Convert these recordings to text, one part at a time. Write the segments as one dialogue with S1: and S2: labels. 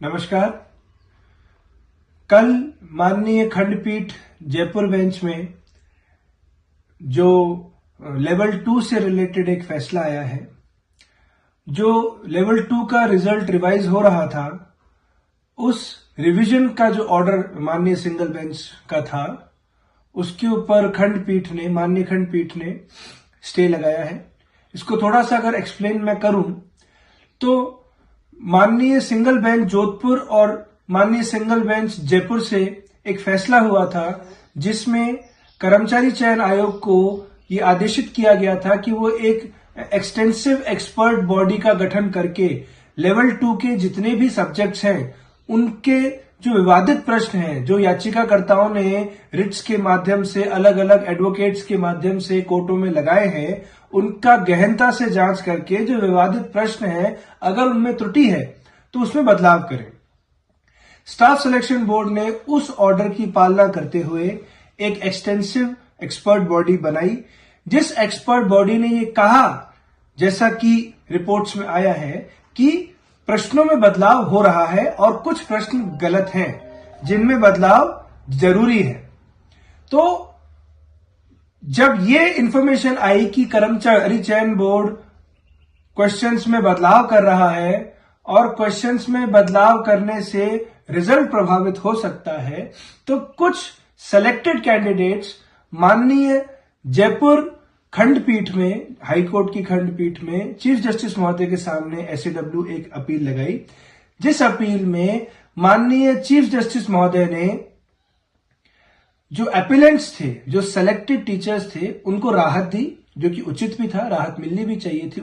S1: नमस्कार। कल माननीय खंडपीठ जयपुर बेंच में जो लेवल 2 से रिलेटेड एक फैसला आया है, जो लेवल 2 का रिजल्ट रिवाइज हो रहा था, उस रिवीजन का जो ऑर्डर माननीय सिंगल बेंच का था, उसके ऊपर माननीय खंडपीठ ने स्टे लगाया है। इसको थोड़ा सा अगर एक्सप्लेन मैं करूं तो माननीय सिंगल बेंच जोधपुर और माननीय सिंगल बेंच जयपुर से एक फैसला हुआ था, जिसमें कर्मचारी चयन आयोग को ये आदेशित किया गया था कि वो एक एक्सटेंसिव एक्सपर्ट बॉडी का गठन करके लेवल 2 के जितने भी सब्जेक्ट्स हैं, उनके जो विवादित प्रश्न हैं, जो याचिकाकर्ताओं ने रिट्स के माध्यम से, अलग अलग एडवोकेट्स के माध्यम से कोर्टों में लगाए हैं, उनका गहनता से जांच करके जो विवादित प्रश्न है, अगर उनमें त्रुटि है तो उसमें बदलाव करें। स्टाफ सिलेक्शन बोर्ड ने उस ऑर्डर की पालना करते हुए एक एक्सटेंसिव एक्सपर्ट बॉडी बनाई, जिस एक्सपर्ट बॉडी ने ये कहा, जैसा कि रिपोर्ट्स में आया है, कि प्रश्नों में बदलाव हो रहा है और कुछ प्रश्न गलत हैं जिनमें बदलाव जरूरी है। तो जब ये इंफॉर्मेशन आई कि कर्मचारी चयन बोर्ड क्वेश्चंस में बदलाव कर रहा है और क्वेश्चंस में बदलाव करने से रिजल्ट प्रभावित हो सकता है, तो कुछ सेलेक्टेड कैंडिडेट्स माननीय जयपुर खंडपीठ में, हाईकोर्ट की खंडपीठ में चीफ जस्टिस महोदय के सामने एसएडब्ल्यू एक अपील लगाई, जिस अपील में माननीय चीफ जस्टिस महोदय ने जो एपिलेंट्स थे, जो सेलेक्टेड टीचर्स थे, उनको राहत दी, जो कि उचित भी था, राहत मिलनी भी चाहिए थी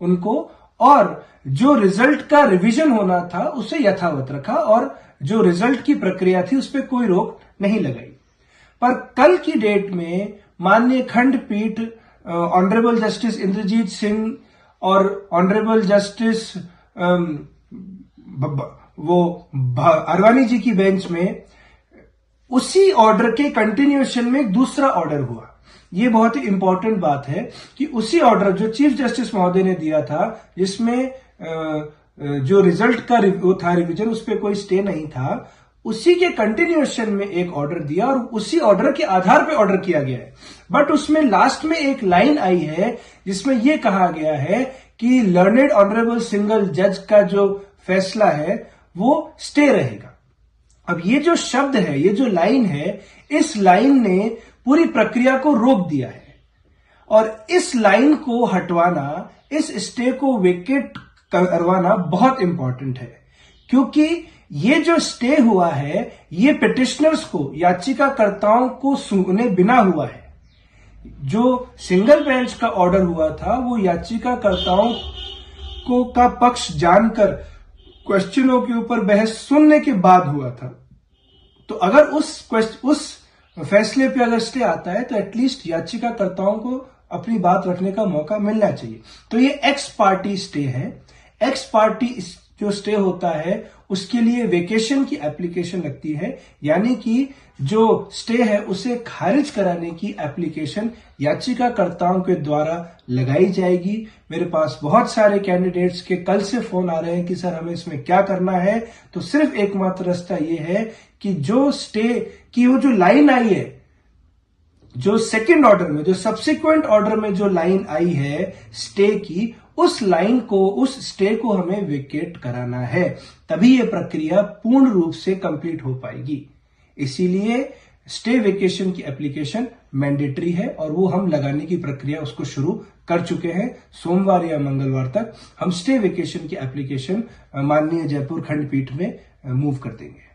S1: उनको, और जो रिजल्ट का रिवीजन होना था उसे यथावत रखा और जो रिजल्ट की प्रक्रिया थी उस पर कोई रोक नहीं लगाई। पर कल की डेट में माननीय खंडपीठ ऑनरेबल जस्टिस इंद्रजीत सिंह और ऑनरेबल जस्टिस अरवानी जी की बेंच में उसी ऑर्डर के कंटिन्यूएशन में एक दूसरा ऑर्डर हुआ। ये बहुत ही इंपॉर्टेंट बात है कि उसी ऑर्डर जो चीफ जस्टिस महोदय ने दिया था, जिसमें जो रिजल्ट का वो था रिवीजन, उस पर कोई स्टे नहीं था, उसी के कंटिन्यूएशन में एक ऑर्डर दिया और उसी ऑर्डर के आधार पे ऑर्डर किया गया है। बट उसमें लास्ट में एक लाइन आई है जिसमें यह कहा गया है कि लर्नेड ऑनरेबल सिंगल जज का जो फैसला है वो स्टे रहेगा। अब ये जो शब्द है, ये जो लाइन है, इस लाइन ने पूरी प्रक्रिया को रोक दिया है और इस लाइन को हटवाना, इस स्टे को वेकेट करवाना बहुत इंपॉर्टेंट है, क्योंकि ये जो स्टे हुआ है, ये पिटिशनर्स को, याचिकाकर्ताओं को सुने बिना हुआ है। जो सिंगल बेंच का ऑर्डर हुआ था वो याचिकाकर्ताओं को का पक्ष जानकर क्वेश्चनों के ऊपर बहस सुनने के बाद हुआ था। तो अगर उस फैसले पे अगर स्टे आता है तो एटलीस्ट याचिकाकर्ताओं को अपनी बात रखने का मौका मिलना चाहिए। तो ये एक्स पार्टी स्टे है। एक्स पार्टी जो स्टे होता है उसके लिए वेकेशन की एप्लीकेशन लगती है, यानी कि जो स्टे है उसे खारिज कराने की एप्लीकेशन याचिकाकर्ताओं के द्वारा लगाई जाएगी। मेरे पास बहुत सारे कैंडिडेट्स के कल से फोन आ रहे हैं कि सर हमें इसमें क्या करना है। तो सिर्फ एकमात्र रास्ता ये है कि जो स्टे की वो जो लाइन आई है, जो सेकंड ऑर्डर में, जो सब्सिक्वेंट ऑर्डर में जो लाइन आई है स्टे की, उस लाइन को, उस स्टे को हमें वेकेट कराना है, तभी यह प्रक्रिया पूर्ण रूप से कंप्लीट हो पाएगी। इसीलिए स्टे वेकेशन की एप्लीकेशन मैंडेटरी है और वो हम लगाने की प्रक्रिया उसको शुरू कर चुके हैं। सोमवार या मंगलवार तक हम स्टे वेकेशन की एप्लीकेशन माननीय जयपुर खंडपीठ में मूव कर देंगे।